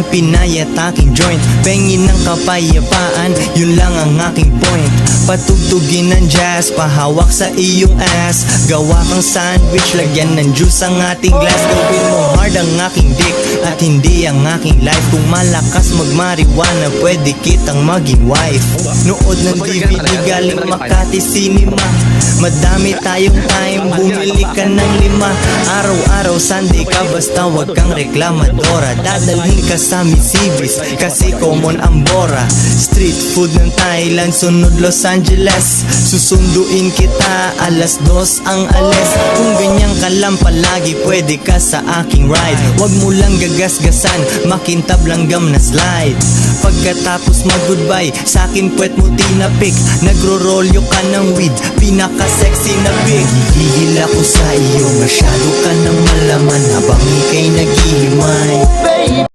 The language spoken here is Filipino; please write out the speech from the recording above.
pinayat aking joint. Pengin ng kapayapaan, yun lang ang aking point. Patugtugin ng jazz, pahawak sa iyong ass. Gawa kang sandwich, lagyan ng juice ang ating glass. Gawin mo hard ang aking dick at hindi ang aking life. Kung malakas magmariwana, pwede kitang maging wife. Nood ng DVD galing Makati Cinema. Madami tayong time, bumili ka ng 5. Araw-araw Sunday ka, basta wag kang reklamadora. Dadalhin ka sa Misibis, kasi common ang bora. Street food ng Thailand, sunod Los Angeles. Susunduin kita, 2:00 ang alis. Kung ganyan ka lang palagi, pwede ka sa aking ride. Wag mo lang gagasgasan, makintab langgam na slide. Pagkatapos mag-goodbye, sa akin puwet mo tinapik. Nagro-rolyo ka ng weed, pinaka-sexy na big. Hihil ako sa iyo, masyado ka nang malaman habang ika'y naghihimay.